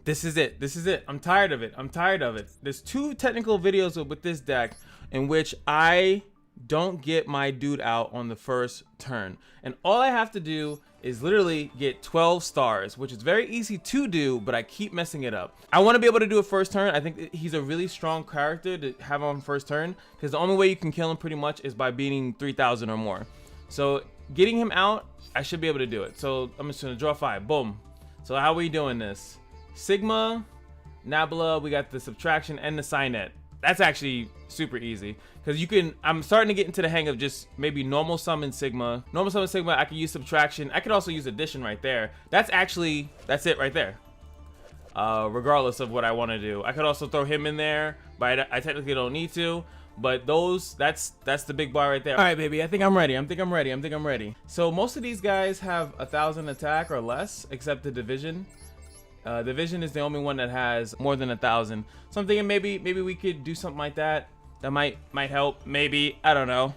This is it. This is it. I'm tired of it. I'm tired of it. There's 2 technical videos with this deck in which I don't get my dude out on the first turn. And all I have to do is literally get 12 stars, which is very easy to do, but I keep messing it up. I want to be able to do a first turn. I think he's a really strong character to have on first turn, because the only way you can kill him pretty much is by beating 3,000 or more. So getting him out, I should be able to do it. So I'm just gonna draw 5. Boom. So how are we doing this? Sigma, Nabla, we got the subtraction and the Signet. That's actually super easy, because you can, I'm starting to get into the hang of just maybe normal summon Sigma. Normal summon Sigma, I can use subtraction. I could also use addition right there. That's it right there. Regardless of what I want to do. I could also throw him in there, but I technically don't need to. But that's the big bar right there. All right, baby, I think I'm ready. I think I'm ready. So most of these guys have 1,000 attack or less, except the Division. Division is the only one that has more than 1,000. So I'm thinking maybe we could do something like that. That might help. Maybe, I don't know.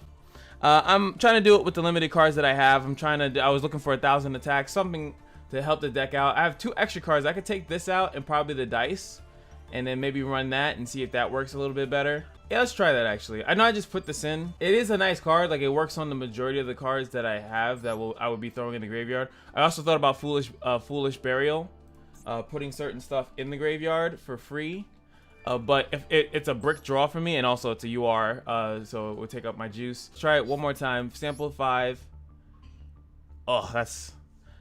I'm trying to do it with the limited cards that I have. I was looking for 1,000 attack, something to help the deck out. I have 2 extra cards. I could take this out and probably the dice, and then maybe run that and see if that works a little bit better. Yeah, let's try that actually. I know I just put this in. It is a nice card. Like, it works on the majority of the cards that I have that I would be throwing in the graveyard. I also thought about Foolish Burial. Putting certain stuff in the graveyard for free, but if it's a brick draw for me, and also it's a UR, so it would take up my juice. Let's try it one more time. Sample 5. Oh, that's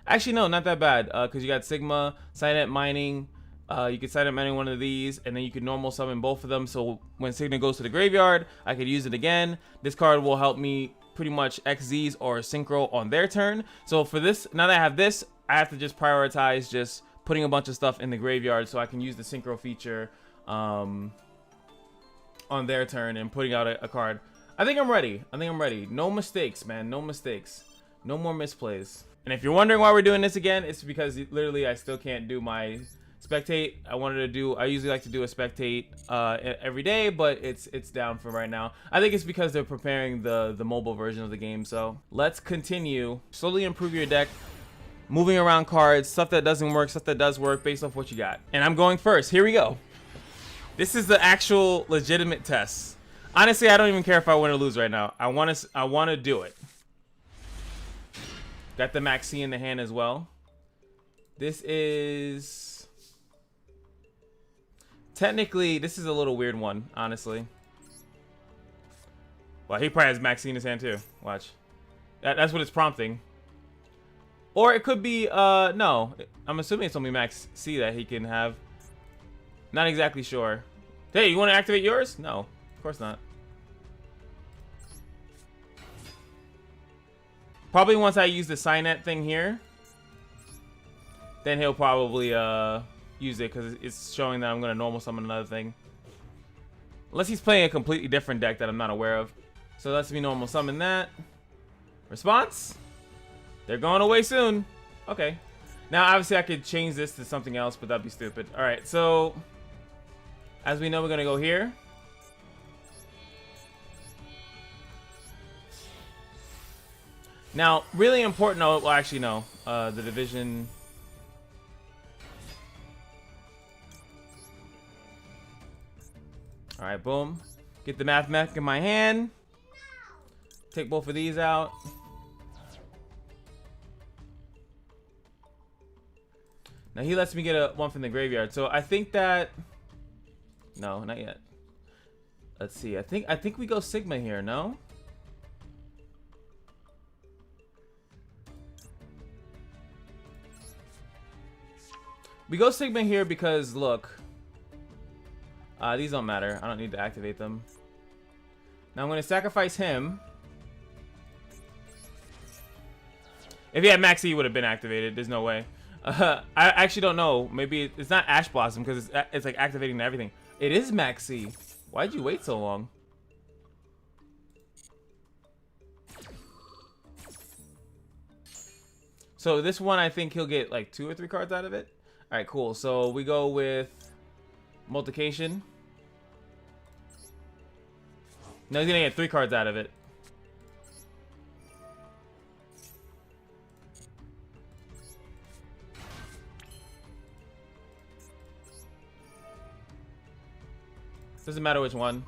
actually no, not that bad, because you got Sigma, Signet Mining. You could Signet Mining one of these, and then you could normal summon both of them, so when Signet goes to the graveyard, I could use it again. This card will help me pretty much XZs or Synchro on their turn. So for this, now that I have this, I have to just prioritize just putting a bunch of stuff in the graveyard so I can use the Synchro feature on their turn and putting out a card. I think I'm ready. No mistakes, man. No mistakes. No more misplays. And if you're wondering why we're doing this again, it's because literally I still can't do my spectate. I usually like to do a spectate every day, but it's down for right now. I think it's because they're preparing the mobile version of the game. So let's continue. Slowly improve your deck. Moving around cards, stuff that doesn't work, stuff that does work based off what you got. And I'm going first. Here we go. This is the actual legitimate test. Honestly, I don't even care if I win or lose right now. I want to do it. Got the Max C in the hand as well. This is technically, this is a little weird one, honestly. Well, he probably has Max C in his hand too. Watch. That's what it's prompting. Or it could be, no. I'm assuming it's only Max C that he can have. Not exactly sure. Hey, you want to activate yours? No, of course not. Probably once I use the Signet thing here, then he'll probably use it, because it's showing that I'm going to normal summon another thing. Unless he's playing a completely different deck that I'm not aware of. So let's me normal summon that. Response? They're going away soon. Okay. Now, obviously, I could change this to something else, but that'd be stupid. All right, so as we know, we're going to go here. Now, really important. Oh, well, actually, no. The Division. All right, boom. Get the Math Mech in my hand. Take both of these out. Now he lets me get one from the graveyard, so I think that, no, not yet. Let's see. I think we go Sigma here. No. We go Sigma here because look, these don't matter. I don't need to activate them. Now I'm going to sacrifice him. If he had Maxi, he would have been activated. There's no way. I actually don't know. Maybe it's not Ash Blossom because it's like activating everything. It is Maxi. Why'd you wait so long? So this one, I think he'll get like 2 or 3 cards out of it. All right, cool. So we go with multiplication. No, he's gonna get 3 cards out of it. Doesn't matter which one.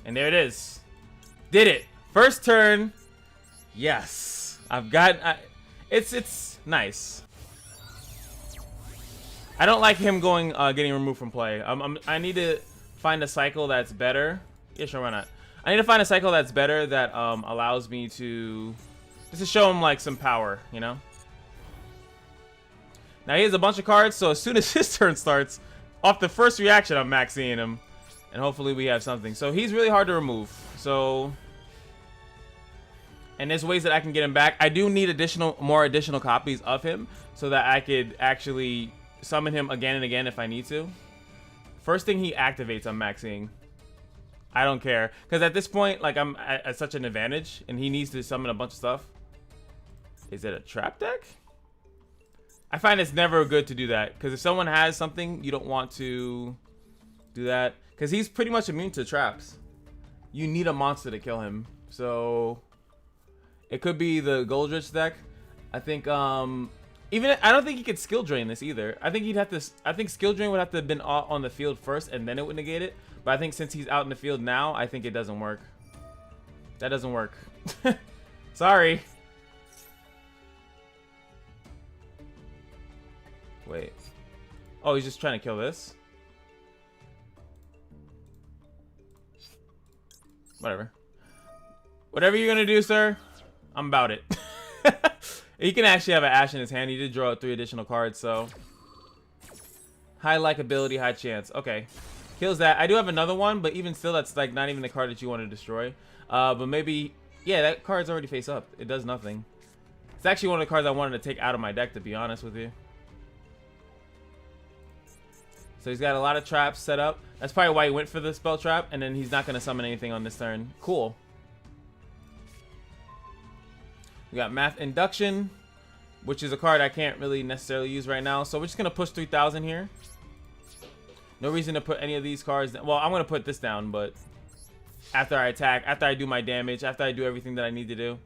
And there it is. Did it. First turn. Yes. I've got... It's nice. I don't like him going getting removed from play. I need to find a cycle that's better. Yeah, sure, why not? I need to find a cycle that's better that allows me to just to show him like some power, you know. Now he has a bunch of cards, so as soon as his turn starts, off the first reaction, I'm maxing him, and hopefully we have something. So he's really hard to remove. So, and there's ways that I can get him back. I do need more additional copies of him so that I could actually summon him again and again if I need to. First thing he activates, I'm maxing. I don't care, because at this point, like, I'm at such an advantage, and he needs to summon a bunch of stuff. Is it a trap deck? I find it's never good to do that, because if someone has something, you don't want to do that, because he's pretty much immune to traps. You need a monster to kill him, so it could be the Goldrich deck. I think, even I don't think he could skill drain this either. I think he'd have to. I think skill drain would have to have been on the field first, and then it would negate it. But I think since he's out in the field now, I think it doesn't work. That doesn't work. Sorry. Wait. Oh, he's just trying to kill this. Whatever. Whatever you're gonna do, sir, I'm about it. He can actually have an Ash in his hand. He did draw 3 additional cards, so high likability, high chance. Okay, kills that. I do have another one, but even still, that's like not even the card that you want to destroy. But maybe, yeah, that card's already face up. It does nothing. It's actually one of the cards I wanted to take out of my deck, to be honest with you. So he's got a lot of traps set up. That's probably why he went for the spell trap, and then he's not going to summon anything on this turn. Cool. We got Math Induction, which is a card I can't really necessarily use right now. So we're just going to push 3,000 here. No reason to put any of these cards down. Well, I'm going to put this down, but after I attack, after I do my damage, after I do everything that I need to do.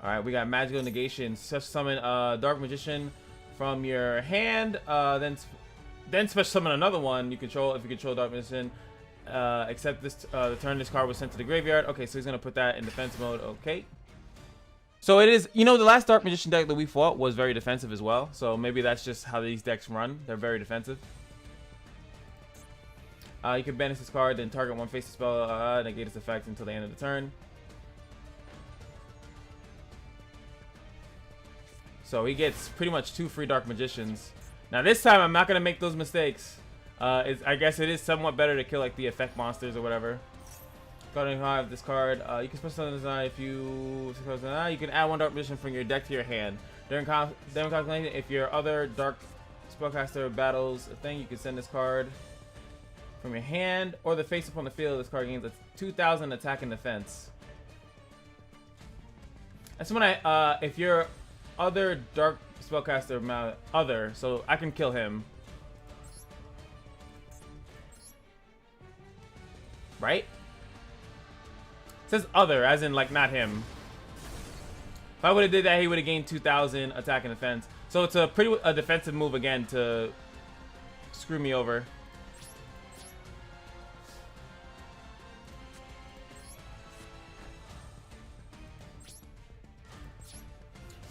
Alright, we got Magical Negation. Summon Dark Magician from your hand. Then special summon another one you control if you control Dark Magician. Except this the turn this card was sent to the graveyard. Okay, so he's gonna put that in defense mode. Okay, so it is, you know, the last Dark Magician deck that we fought was very defensive as well, so maybe that's just how these decks run. They're very defensive. You can banish this card, then target one face to spell, negate its effect until the end of the turn. So he gets pretty much 2 free Dark Magicians. Now this time I'm not gonna make those mistakes. I guess it is somewhat better to kill like the effect monsters or whatever. Starting have this card. You can special summon this if you can add 1 Dark Magician from your deck to your hand. During calculation, if your other Dark Spellcaster battles a thing, you can send this card from your hand or the face up on the field. This card gains a 2,000 attack and defense. That's when if your other Dark Spellcaster so I can kill him. Right? It says other, as in like not him. If I would have did that, he would have gained 2,000 attack and defense. So it's a pretty defensive move again to screw me over.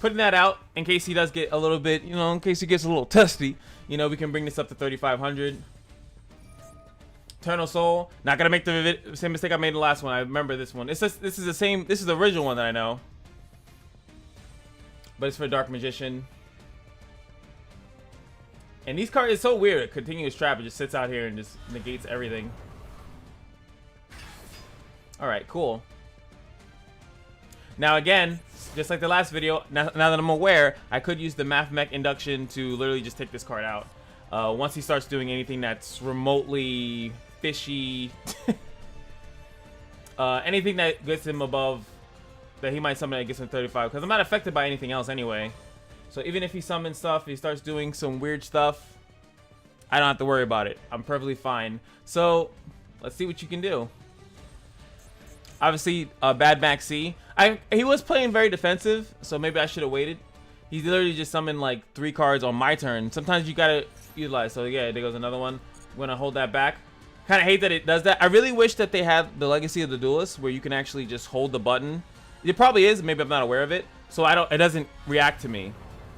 Putting that out in case he does get a little bit, you know, in case he gets a little testy. You know, we can bring this up to 3,500. Eternal Soul. Not gonna make the same mistake I made in the last one. I remember this one. This is the same. This is the original one that I know. But it's for Dark Magician. And these cards is so weird. Continuous Trap. It just sits out here and just negates everything. Alright, cool. Now again, just like the last video, now that I'm aware, I could use the Math Mech Induction to literally just take this card out. Once he starts doing anything that's remotely fishy, anything that gets him above, that he might summon that gets him 35, because I'm not affected by anything else anyway. So even if he summons stuff, he starts doing some weird stuff, I don't have to worry about it. I'm perfectly fine. So let's see what you can do. Obviously, Bad Max C. He was playing very defensive, so maybe I should have waited. He literally just summoned like 3 cards on my turn. Sometimes you gotta utilize. So yeah, there goes another one. I'm gonna hold that back. Kind of hate that it does that. I really wish that they had the Legacy of the Duelist where you can actually just hold the button. It probably is. Maybe I'm not aware of it. So it doesn't react to me.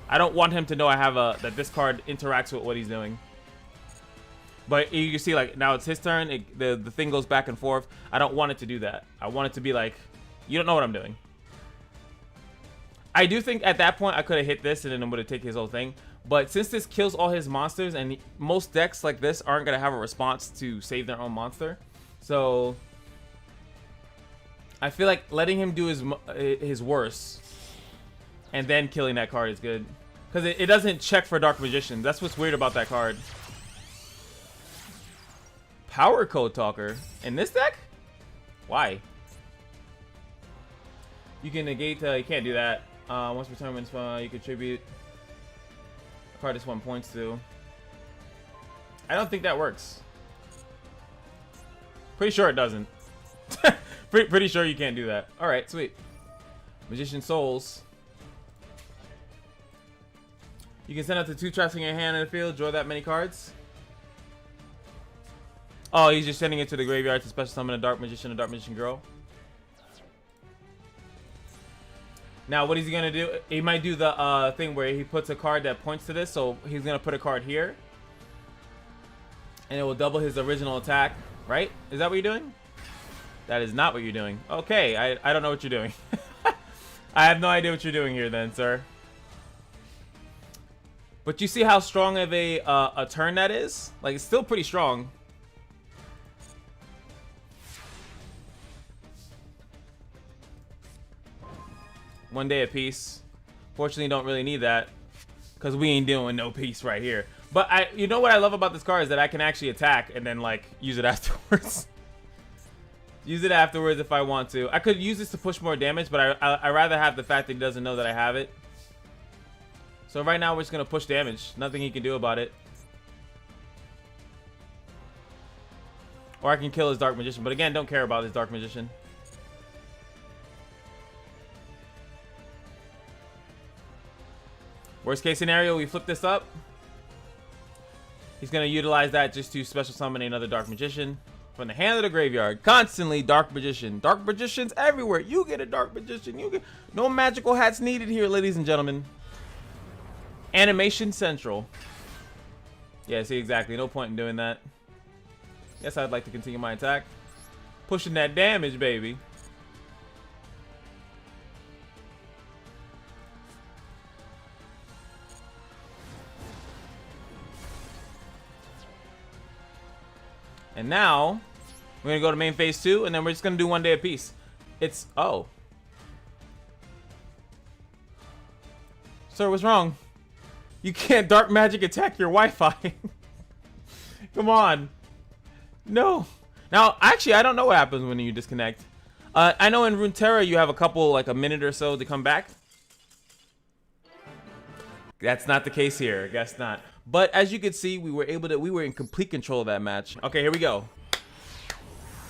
I don't want him to know I have that this card interacts with what he's doing. But you can see, like, now it's his turn. The thing goes back and forth. I don't want it to do that. I want it to be like, you don't know what I'm doing. I do think at that point I could have hit this and then it would have taken his whole thing. But since this kills all his monsters, and most decks like this aren't going to have a response to save their own monster. So I feel like letting him do his worst and then killing that card is good. Because it doesn't check for Dark Magician. That's what's weird about that card. Power Code Talker in this deck? Why? You can negate. You can't do that. Once per turn, you contribute a card this one points to. I don't think that works. Pretty sure it doesn't. pretty sure you can't do that. All right, sweet. Magician Souls. You can send up to 2 traps in your hand in the field. Draw that many cards. Oh, he's just sending it to the graveyard to special summon a Dark Magician Girl. Now, what is he going to do? He might do the thing where he puts a card that points to this. So he's going to put a card here. And it will double his original attack, right? Is that what you're doing? That is not what you're doing. Okay, I don't know what you're doing. I have no idea what you're doing here then, sir. But you see how strong of a turn that is? Like, it's still pretty strong. One day of peace. Fortunately, don't really need that because we ain't doing no peace right here. But you know what I love about this card is that I can actually attack and then like use it afterwards. Use it afterwards if I want to. I could use this to push more damage, but I rather have the fact that he doesn't know that I have it. So right now we're just gonna push damage. Nothing he can do about it. Or I can kill his Dark Magician, but again, don't care about his Dark Magician. Worst case scenario, we flip this up. He's going to utilize that just to special summon another Dark Magician from the hand of the graveyard. Constantly Dark Magician. Dark Magicians everywhere. You get a Dark Magician. You get no magical hats needed here, ladies and gentlemen. Animation Central. Yeah, see, exactly. No point in doing that. Yes, I'd like to continue my attack. Pushing that damage, baby. And now, we're going to go to main phase 2, and then we're just going to do one day apiece. It's... Oh. Sir, what's wrong? You can't dark magic attack your Wi-Fi. Come on. No. Now, actually, I don't know what happens when you disconnect. I know in Runeterra, you have a couple, like a minute or so to come back. That's not the case here. I guess not. But as you can see, we were in complete control of that match. Okay, here we go.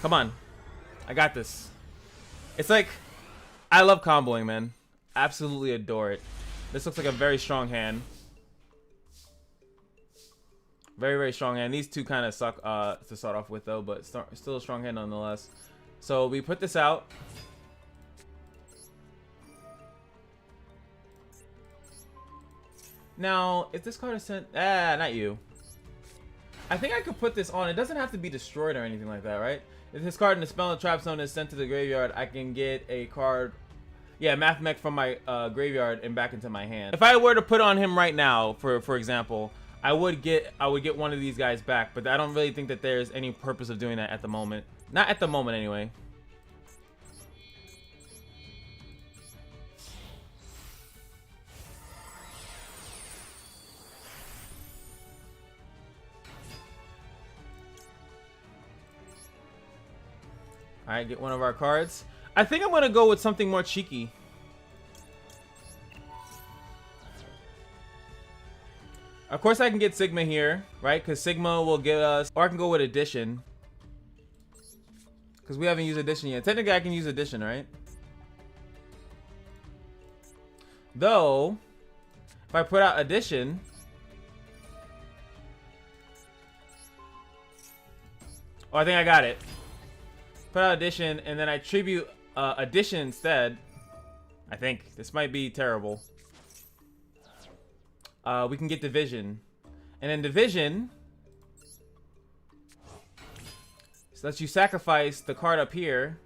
Come on. I got this. It's like, I love comboing, man. Absolutely adore it. This looks like a very strong hand. Very, very strong hand. These two kind of suck to start off with, though, but still a strong hand nonetheless. So we put this out. Now, if this card is sent... not you. I think I could put this on. It doesn't have to be destroyed or anything like that, right? If this card in the spell and trap zone is sent to the graveyard, I can get a card... Yeah, Math Mech from my graveyard and back into my hand. If I were to put on him right now, for example, I would get one of these guys back, but I don't really think that there's any purpose of doing that at the moment. Not at the moment, anyway. Alright, get one of our cards. I think I'm going to go with something more cheeky. Of course, I can get Sigma here, right? Because Sigma will give us... Or I can go with Addition. Because we haven't used Addition yet. Technically, I can use Addition, right? Though, If I put out addition, oh, I think I got it. Put out addition, and then I tribute addition instead. I think this might be terrible. We can get division, and then division. So lets you sacrifice the card up here.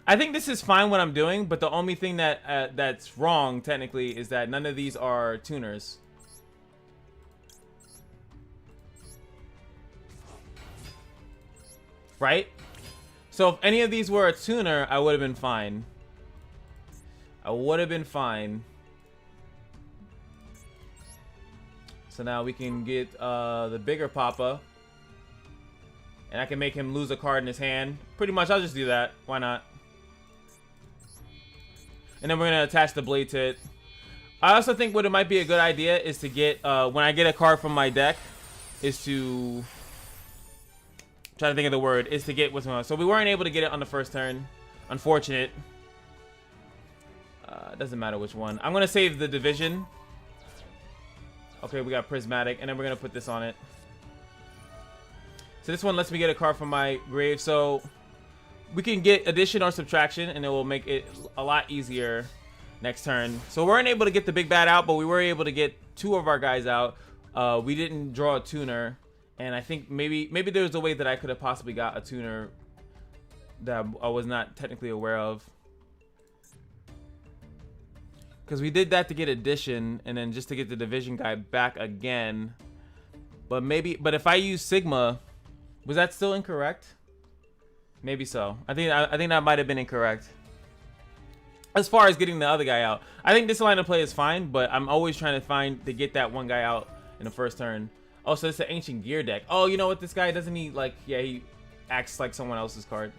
I think this is fine what I'm doing, but the only thing that that's wrong technically is that none of these are tuners. Right? So if any of these were a tuner, I would have been fine. I would have been fine. So now we can get the bigger Papa. And I can make him lose a card in his hand. Pretty much, I'll just do that. Why not? And then we're going to attach the blade to it. I also think what it might be a good idea is to get, when I get a card from my deck, is to... try to think of the word, is to get what's going on. So we weren't able to get it on the first turn. Unfortunate. Doesn't matter which one. I'm going to save the division. Okay, we got prismatic, and then we're going to put this on it. So this one lets me get a card from my grave. So we can get addition or subtraction, and it will make it a lot easier next turn. So we weren't able to get the big bad out, but we were able to get two of our guys out. We didn't draw a tuner. And I think maybe there's a way that I could have possibly got a tuner that I was not technically aware of. Because we did that to get addition, and then just to get the division guy back again. But if I use Sigma, was that still incorrect? Maybe so. I think that might have been incorrect. As far as getting the other guy out, I think this line of play is fine, but I'm always trying to get that one guy out in the first turn. Oh, so it's an ancient gear deck. Oh, you know what? This guy doesn't he like? Yeah, he acts like someone else's card.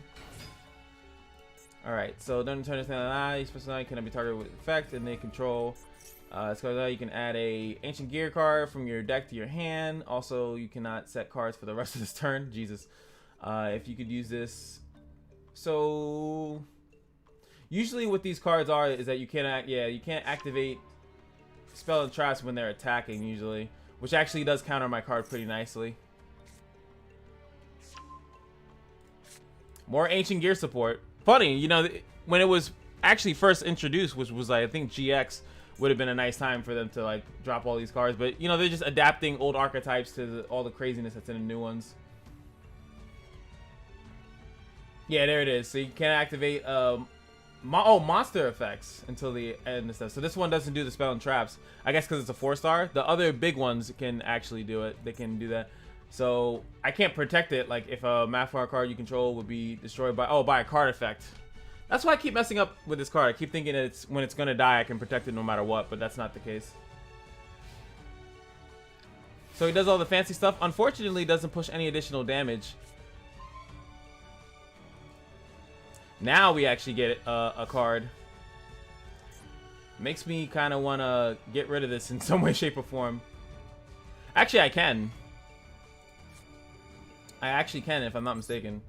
All right. So during the turn of ally, special ally cannot be targeted with effect, and they control. So you can add a ancient gear card from your deck to your hand. Also, you cannot set cards for the rest of this turn. Jesus. If you could use this. So usually what these cards are is that you can't activate spell and traps when they're attacking usually. Which actually does counter my card pretty nicely. More ancient gear support. Funny, you know, when it was actually first introduced, which was like, I think GX would have been a nice time for them to like drop all these cards. But, you know, they're just adapting old archetypes to all the craziness that's in the new ones. Yeah, there it is. So you can't activate monster effects until the end of stuff. So this one doesn't do the spell and traps. I guess because it's a 4-star. The other big ones can actually do it. They can do that. So I can't protect it. Like if a Mathfar card you control would be destroyed by a card effect. That's why I keep messing up with this card. I keep thinking that when it's gonna die, I can protect it no matter what, but that's not the case. So he does all the fancy stuff. Unfortunately, doesn't push any additional damage. Now we actually get a card. Makes me kind of want to get rid of this in some way, shape, or form. Actually, I can. I actually can, if I'm not mistaken.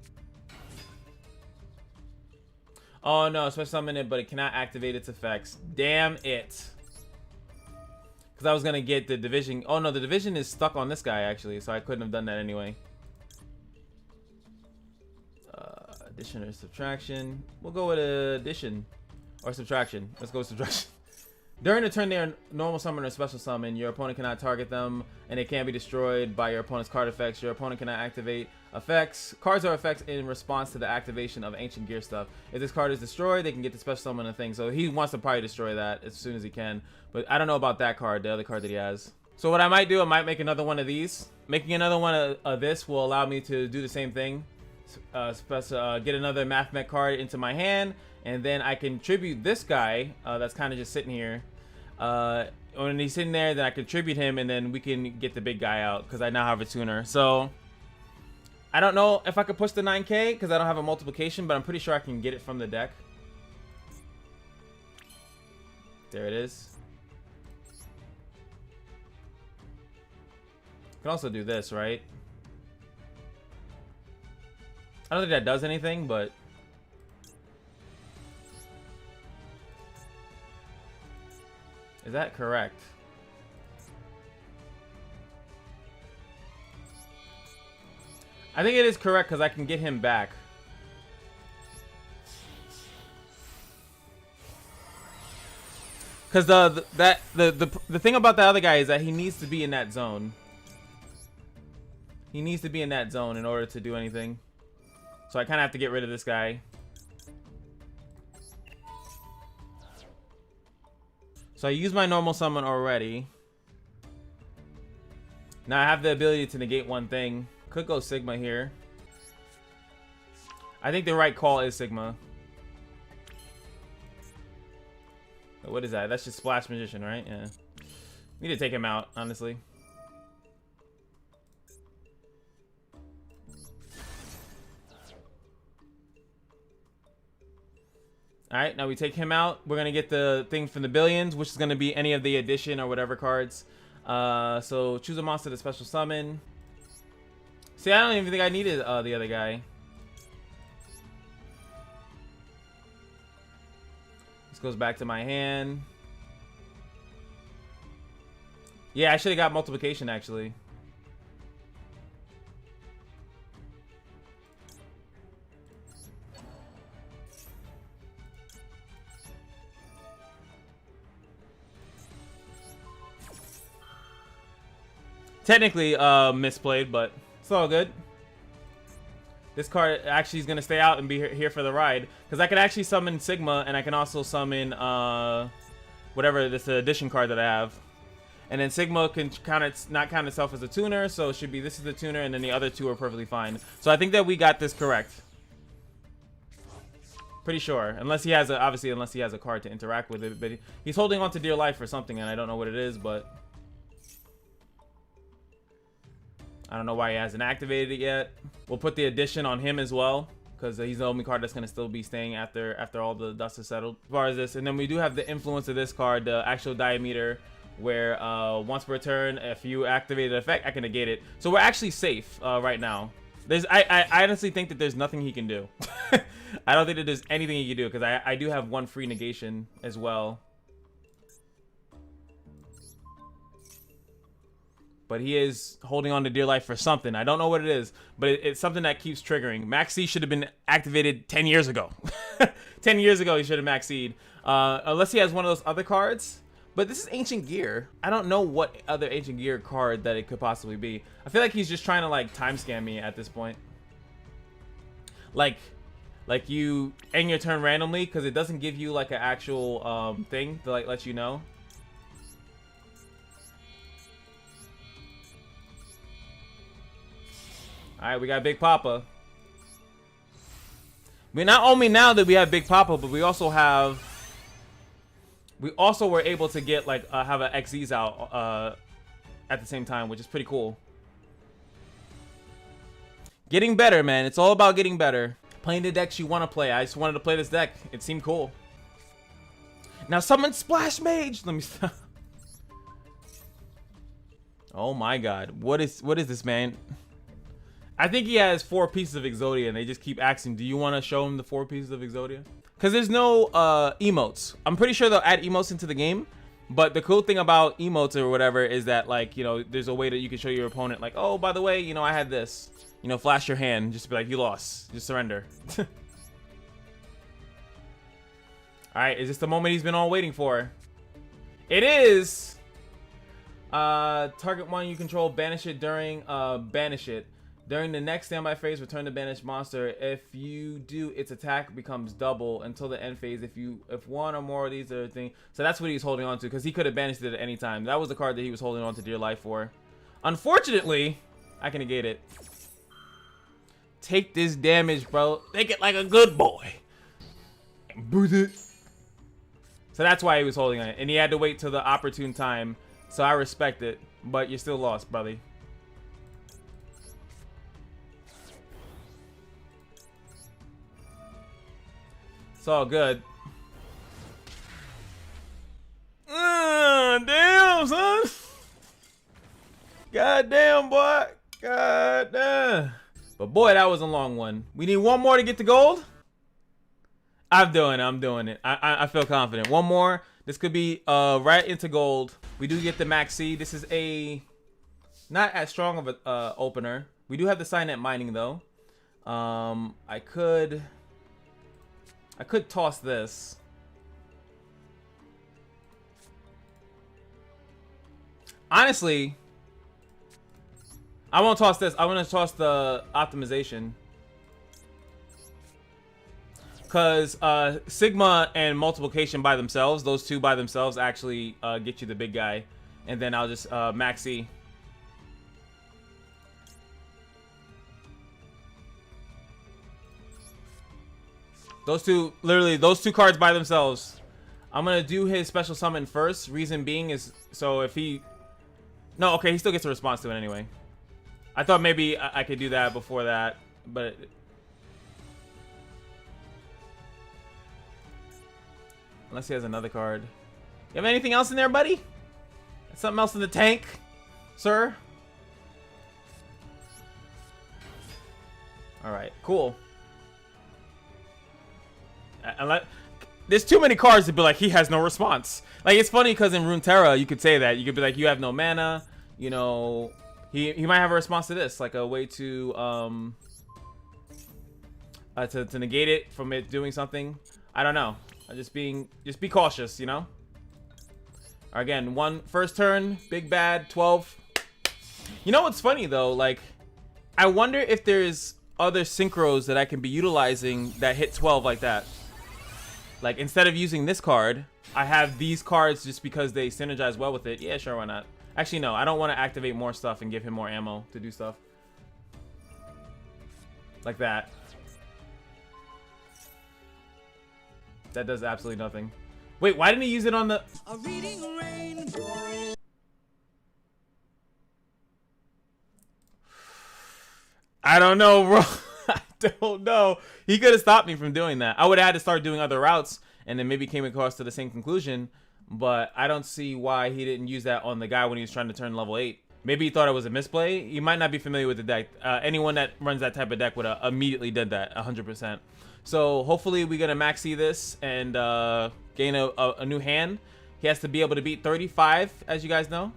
Oh no, special summon it, but it cannot activate its effects. Damn it. Because I was going to get the division. Oh no, the division is stuck on this guy, actually, so I couldn't have done that anyway. Addition or subtraction. We'll go with addition or subtraction. Let's go with subtraction. During the turn they are normal summon or special summon, your opponent cannot target them, and it can't be destroyed by your opponent's card effects. Your opponent cannot activate effects, cards or effects in response to the activation of ancient gear stuff. If this card is destroyed, they can get the special summon a thing. So he wants to probably destroy that as soon as he can. But I don't know about that card, the other card that he has. So what I might do, I might make another one of these. Making another one of this will allow me to do the same thing. Get another Math Mech card into my hand, and then I can tribute this guy that's kind of just sitting here. When he's sitting there, then I can tribute him, and then we can get the big guy out because I now have a tuner. So I don't know if I could push the 9K because I don't have a multiplication, but I'm pretty sure I can get it from the deck. There it is. Can also do this, right? I don't think that does anything, but Is that correct? I think it is correct because I can get him back. Because the thing about the other guy is that he needs to be in that zone. He needs to be in that zone in order to do anything. So I kind of have to get rid of this guy. So I use my normal summon already. Now I have the ability to negate one thing. Could go Sigma here. I think the right call is Sigma. What is that? That's just Splash Magician, right? Yeah. Need to take him out, honestly. Alright, now we take him out. We're going to get the thing from the billions, which is going to be any of the addition or whatever cards. So choose a monster to special summon. See, I don't even think I needed the other guy. This goes back to my hand. Yeah, I should have got multiplication, actually. Technically misplayed, but it's all good. This card actually is going to stay out and be here for the ride. Because I can actually summon Sigma, and I can also summon whatever this addition card that I have. And then Sigma can not count itself as a tuner, so it should be this is the tuner, and then the other two are perfectly fine. So I think that we got this correct. Pretty sure. Unless he has obviously unless he has a card to interact with it. But he's holding on to dear life for something, and I don't know what it is, but I don't know why he hasn't activated it yet. We'll put the addition on him as well, because he's the only card that's going to still be staying after all the dust is settled. As far as this, and then we do have the influence of this card, the actual diameter, where once per turn, if you activate an effect, I can negate it. So we're actually safe right now. I honestly think that there's nothing he can do. I don't think that there's anything he can do, because I do have one free negation as well. But he is holding on to dear life for something. I don't know what it is, but it's something that keeps triggering. Max C should have been activated 10 years ago. 10 years ago, he should have Max C'd. Unless he has one of those other cards. But this is Ancient Gear. I don't know what other Ancient Gear card that it could possibly be. I feel like he's just trying to, like, time scam me at this point. Like you end your turn randomly, because it doesn't give you, like, an actual thing to, like, let you know. Alright, we got Big Papa. We not only now that we have Big Papa, but we also were able to get like have an XZs out at the same time, which is pretty cool. Getting better, man. It's all about getting better. Playing the decks you want to play. I just wanted to play this deck. It seemed cool. Now summon Splash Mage. Let me stop. Oh my god. What is this, man? I think he has 4 pieces of Exodia, and they just keep asking, do you want to show him the 4 pieces of Exodia? Because there's no emotes. I'm pretty sure they'll add emotes into the game, but the cool thing about emotes or whatever is that, like, you know, there's a way that you can show your opponent, like, oh, by the way, you know, I had this. You know, flash your hand. Just be like, you lost. Just surrender. Alright, is this the moment he's been all waiting for? It is! Target one you control, banish it during, banish it. During the next standby phase, return the banished monster. If you do, its attack becomes double until the end phase. If one or more of these are the thing. So that's what he's holding on to, because he could have banished it at any time. That was the card that he was holding on to dear life for. Unfortunately, I can negate it. Take this damage, bro. Take it like a good boy. Boost it. So that's why he was holding on it. And he had to wait till the opportune time. So I respect it. But you're still lost, brother. It's all good. Damn, son. God damn, boy. God damn. But boy, that was a long one. We need one more to get to gold. I'm doing it. I feel confident. One more. This could be right into gold. We do get the Maxi. This is a not as strong of a opener. We do have the Signet Mining though. I could toss this. Honestly, I won't toss this. I want to toss the optimization. Because Sigma and multiplication by themselves, those two by themselves actually get you the big guy. And then I'll just Maxi. Those two, literally, those two cards by themselves. I'm going to do his special summon first. Reason being is, so if he... No, okay, he still gets a response to it anyway. I thought maybe I could do that before that, but... Unless he has another card. You have anything else in there, buddy? Something else in the tank, sir? Alright, cool. There's too many cards to be like, he has no response. Like, it's funny because in Runeterra, you could say that. You could be like, you have no mana. You know, he might have a response to this. Like a way to negate it from it doing something. I don't know. Just be cautious, you know? Again, first turn, big bad, 12. You know what's funny though? Like, I wonder if there's other synchros that I can be utilizing that hit 12 like that. Like, instead of using this card, I have these cards just because they synergize well with it. Yeah, sure, why not? Actually, no, I don't want to activate more stuff and give him more ammo to do stuff. Like that. That does absolutely nothing. Wait, why didn't he use it on the... I don't know, bro. I don't know. He could have stopped me from doing that. I would have had to start doing other routes and then maybe came across to the same conclusion. But I don't see why he didn't use that on the guy when he was trying to turn level 8. Maybe he thought it was a misplay. You might not be familiar with the deck. Anyone that runs that type of deck would have immediately did that 100%. So hopefully we're going to maxi this and gain a new hand. He has to be able to beat 35, as you guys know.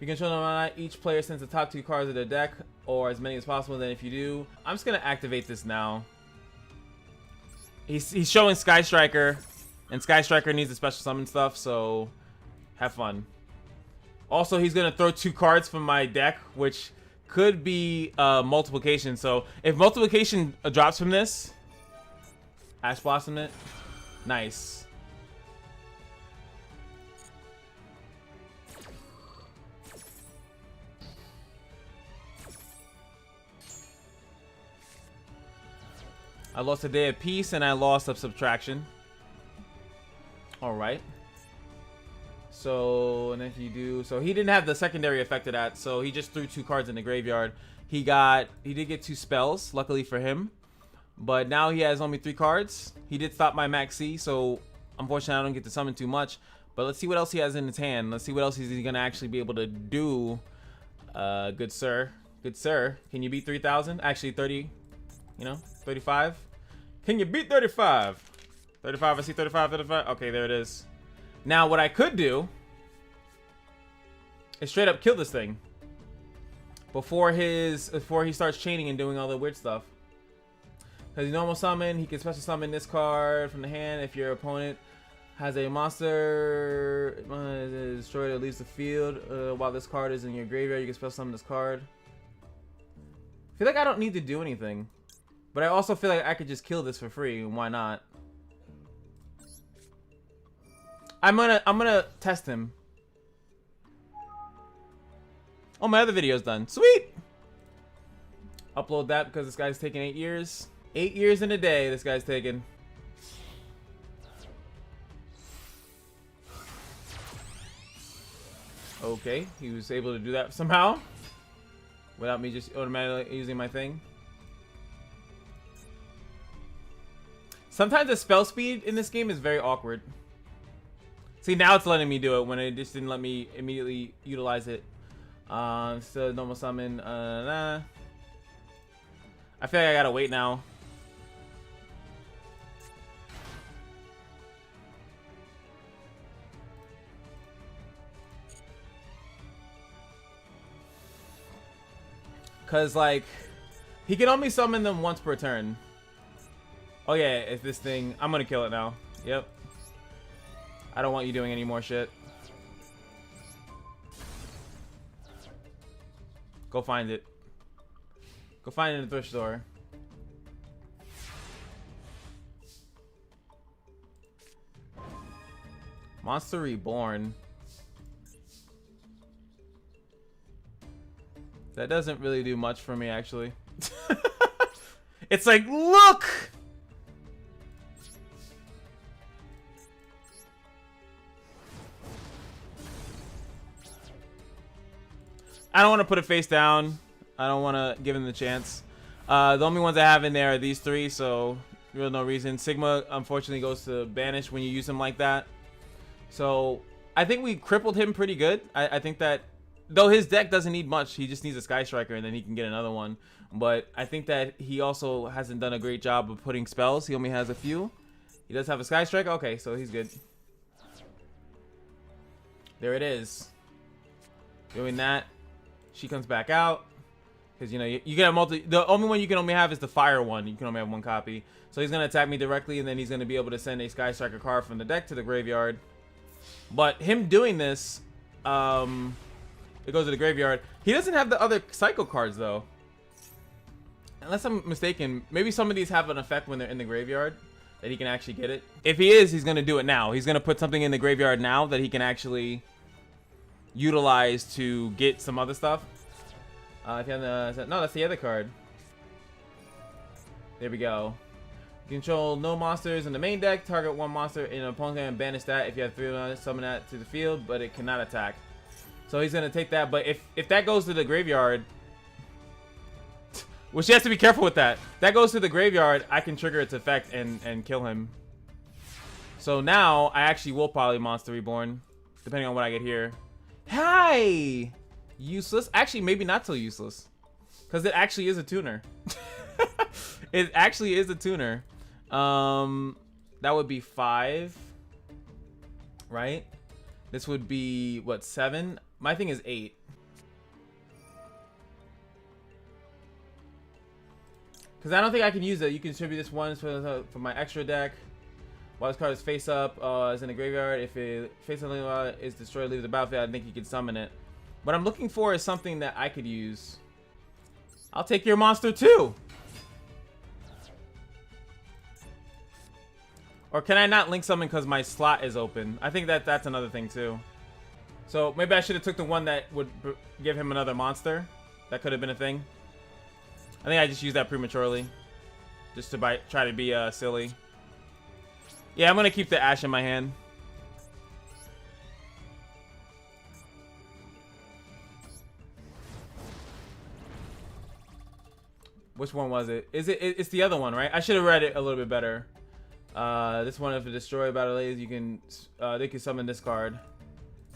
You can show them each player sends the top 2 cards of their deck, or as many as possible. Then if you do, I'm just going to activate this now. He's showing Sky Striker, and Sky Striker needs the special summon stuff, so have fun. Also, he's going to throw 2 cards from my deck, which... could be multiplication. So if multiplication drops from this, Ash Blossom it. Nice. I lost a Day of Peace and I lost a Subtraction. Alright. So, and if you do, so he didn't have the secondary effect of that, so he just threw 2 cards in the graveyard. He did get 2 spells, luckily for him, but now he has only 3 cards. He did stop my Maxi, so unfortunately I don't get to summon too much, but let's see what else he has in his hand. Let's see what else he's gonna actually be able to do. Good sir, can you beat 3,000? Actually 30, you know, 35. Can you beat 35? 35, I see 35, 35. Okay, there it is. Now, what I could do is straight up kill this thing before he starts chaining and doing all the weird stuff. Because normal summon, he can special summon this card from the hand if your opponent has a monster destroyed or leaves the field while this card is in your graveyard. You can special summon this card. I feel like I don't need to do anything, but I also feel like I could just kill this for free. Why not? I'm gonna test him. Oh, my other video's done. Sweet. Upload that because this guy's taking 8 years. 8 years in a day this guy's taking. Okay, he was able to do that somehow without me just automatically using my thing. Sometimes the spell speed in this game is very awkward. See, now it's letting me do it when it just didn't let me immediately utilize it. Still normal summon. Nah. I feel like I gotta wait now. Cause like he can only summon them once per turn. Oh yeah, it's this thing. I'm gonna kill it now. Yep. I don't want you doing any more shit. Go find it. Go find it in the thrift store. Monster Reborn. That doesn't really do much for me, actually. It's like, look! I don't want to put it face down. I don't want to give him the chance. The only ones I have in there are these three, so real no reason. Sigma, unfortunately, goes to banish when you use him like that. So I think we crippled him pretty good. I think that, though his deck doesn't need much, he just needs a Sky Striker and then he can get another one. But I think that he also hasn't done a great job of putting spells. He only has a few. He does have a Sky Striker. Okay, so he's good. There it is. Doing that. She comes back out. Because, you know, you get a multi... The only one you can only have is the fire one. You can only have one copy. So he's going to attack me directly, and then he's going to be able to send a Sky Striker card from the deck to the graveyard. But him doing this, it goes to the graveyard. He doesn't have the other Psycho cards, though. Unless I'm mistaken, maybe some of these have an effect when they're in the graveyard, that he can actually get it. If he is, he's going to do it now. He's going to put something in the graveyard now that he can actually utilize to get some other stuff. If you have the, no, that's the other card. There we go. Control no monsters in the main deck. Target one monster in an opponent's hand and banish that. If you have 3 of them, summon that to the field, but it cannot attack. So he's gonna take that. But if that goes to the graveyard, which you have to be careful with that. That goes to the graveyard, I can trigger its effect and kill him. So now I actually will probably Monster Reborn, depending on what I get here. Hi! Useless. Actually, maybe not so useless, because it actually is a tuner. It actually is a tuner. That would be 5, right? This would be what, 7? My thing is 8. Because I don't think I can use it. You can distribute this one for my extra deck. While this card is face up, is in the graveyard. If it face up is destroyed, leave the battlefield. I think you can summon it. What I'm looking for is something that I could use. I'll take your monster too. Or can I not link summon because my slot is open? I think that's another thing too. So maybe I should have took the one that would give him another monster. That could have been a thing. I think I just used that prematurely, just to try to be silly. Yeah, I'm gonna keep the Ash in my hand. Which one was it? It's the other one, right? I should have read it a little bit better. This one, if it destroy battle layers, you can they can summon this card.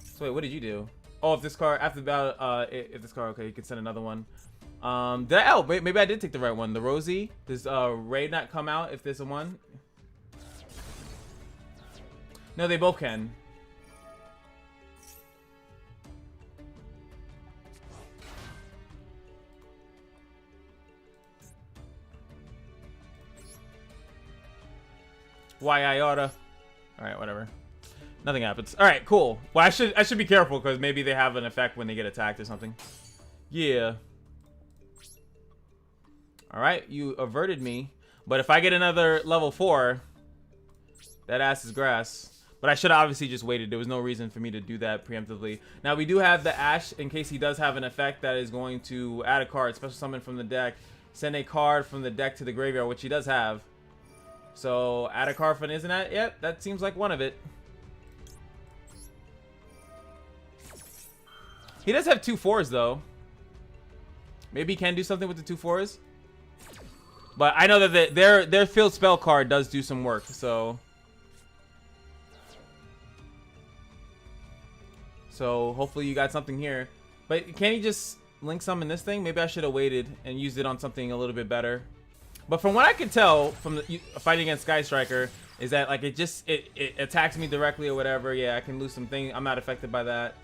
So wait, what did you do? Oh, if this card after the battle, if this card, okay, you can send another one. Did I? Oh, wait, maybe I did take the right one. The Rosie. Does Raid not come out if there's a one? No, they both can. Why I oughta. Alright, whatever. Nothing happens. Alright, cool. Well, I should be careful because maybe they have an effect when they get attacked or something. Yeah. Alright, you averted me. But if I get another level 4, that ass is grass. But I should have obviously just waited. There was no reason for me to do that preemptively. Now, we do have the Ash in case he does have an effect that is going to add a card, special summon from the deck, send a card from the deck to the graveyard, which he does have. So, add a card from, isn't that? Yep, that seems like one of it. He does have 2 4s, though. Maybe he can do something with the 2 4s. But I know that their field spell card does do some work, so... So hopefully you got something here. But can he just link summon this thing? Maybe I should have waited and used it on something a little bit better. But from what I could tell from the fighting against Sky Striker is that like it attacks me directly or whatever. Yeah, I can lose some things. I'm not affected by that.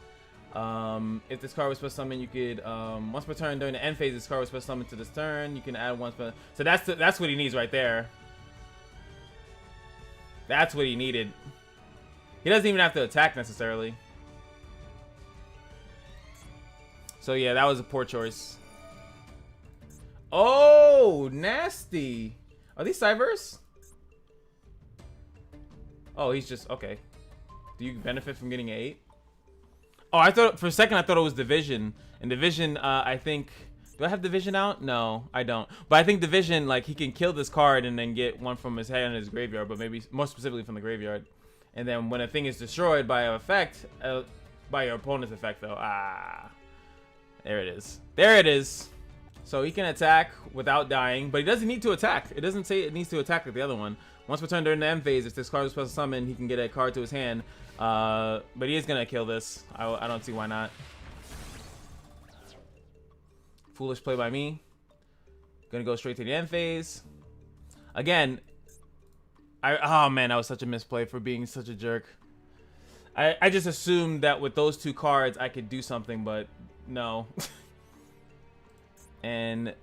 If this card was supposed to summon, you could once per turn during the end phase, this card was supposed to summon to this turn. You can add once per. So that's what he needs right there. That's what he needed. He doesn't even have to attack necessarily. So yeah, that was a poor choice. Oh, nasty. Are these Cyvers? Oh, he's just okay. Do you benefit from getting an 8? Oh, I thought for a second I thought it was Division. And Division, I think. Do I have Division out? No, I don't. But I think Division, like, he can kill this card and then get one from his hand in his graveyard, but maybe more specifically from the graveyard. And then when a thing is destroyed by an effect, by your opponent's effect, though. Ah, there it is. There it is. So he can attack without dying, but he doesn't need to attack. It doesn't say it needs to attack like the other one. Once per turn during the end phase, if this card is supposed to summon, he can get a card to his hand. But he is gonna kill this. I don't see why not. Foolish play by me. Gonna go straight to the end phase. Again, oh man, that was such a misplay for being such a jerk. I just assumed that with those two cards I could do something, but no. And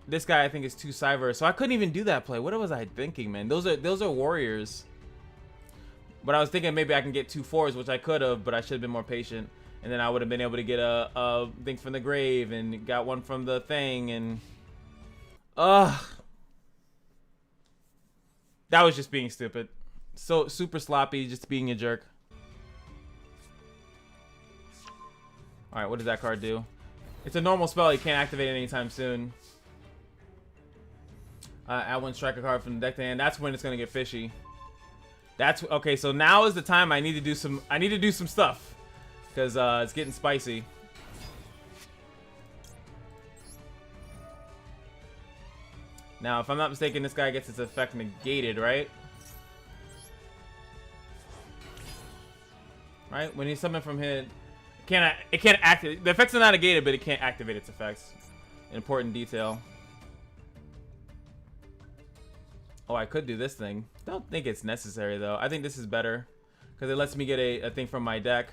this guy I think is 2 Cyber, so I couldn't even do that play. What was I thinking, man? Those are warriors. But I was thinking maybe I can get 2 4s, which I could have, but I should have been more patient. And then I would have been able to get a thing from the grave and got one from the thing and that was just being stupid. So super sloppy, just being a jerk. Alright, what does that card do? It's a normal spell, you can't activate it anytime soon. Add 1 striker card from the deck to hand. That's when it's gonna get fishy. That's okay, so now is the time I need to do some stuff. Because it's getting spicy. Now, if I'm not mistaken, this guy gets its effect negated, right? Right? When he's summoned from him, it can't activate. The effects are not negated, but it can't activate its effects. An important detail. Oh, I could do this thing. Don't think it's necessary though. I think this is better because it lets me get a thing from my deck.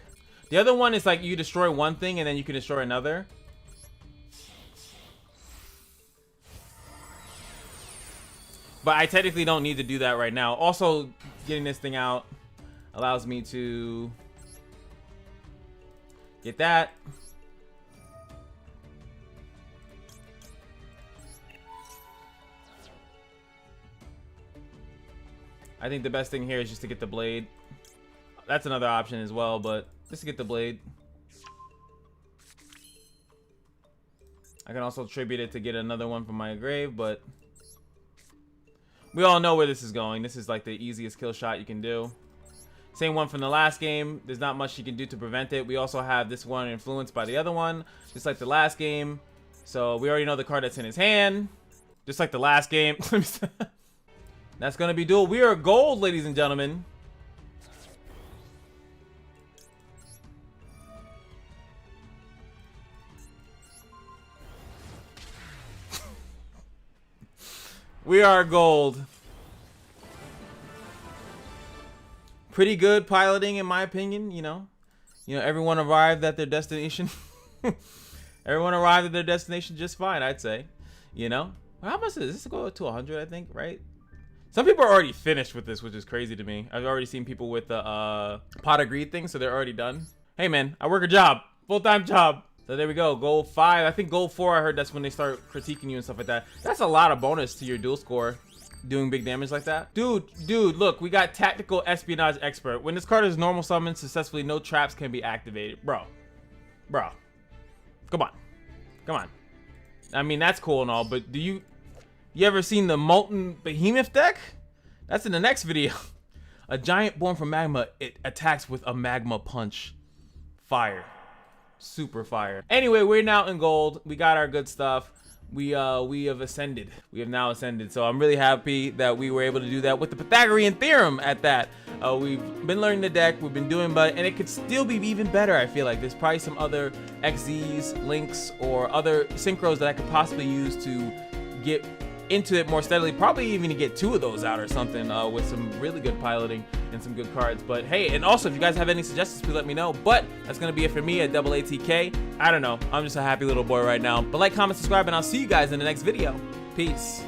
The other one is like you destroy one thing and then you can destroy another. But I technically don't need to do that right now. Also, getting this thing out allows me to get that. I think the best thing here is just to get the blade. That's another option as well, but just to get the blade. I can also attribute it to get another one from my grave, but we all know where this is going. This is like the easiest kill shot you can do. Same one from the last game. There's not much you can do to prevent it. We also have this one influenced by the other one, just like the last game. So we already know the card that's in his hand, just like the last game. That's gonna be Duel. We are gold, ladies and gentlemen. We are gold. Pretty good piloting, in my opinion. You know, everyone arrived at their destination. Everyone arrived at their destination just fine, I'd say. You know, how much is this? Go to 100, I think, right? Some people are already finished with this, which is crazy to me. I've already seen people with the pot of greed thing, so they're already done. Hey man, I work a job, full-time job. So there we go, goal 5. I think goal 4, I heard that's when they start critiquing you and stuff like that. That's a lot of bonus to your duel score, doing big damage like that. Dude, look, we got Tactical Espionage Expert. When this card is normal summoned successfully, no traps can be activated. Bro, come on. I mean, that's cool and all, but you ever seen the Molten Behemoth deck? That's in the next video. A giant born from magma, it attacks with a magma punch. Fire. Super fire. Anyway, we're now in gold. We got our good stuff. We have ascended. We have now ascended. So I'm really happy that we were able to do that with the Pythagorean theorem at that. We've been learning the deck. We've been doing, and it could still be even better. I feel like there's probably some other XZs, links, or other synchros that I could possibly use to get into it more steadily. Probably even to get 2 of those out or something with some really good piloting. And and some good cards. But hey, and also if you guys have any suggestions, please let me know. But that's gonna be it for me at Double ATK. I don't know, I'm just a happy little boy right now. But like, comment, subscribe, and I'll see you guys in the next video. Peace.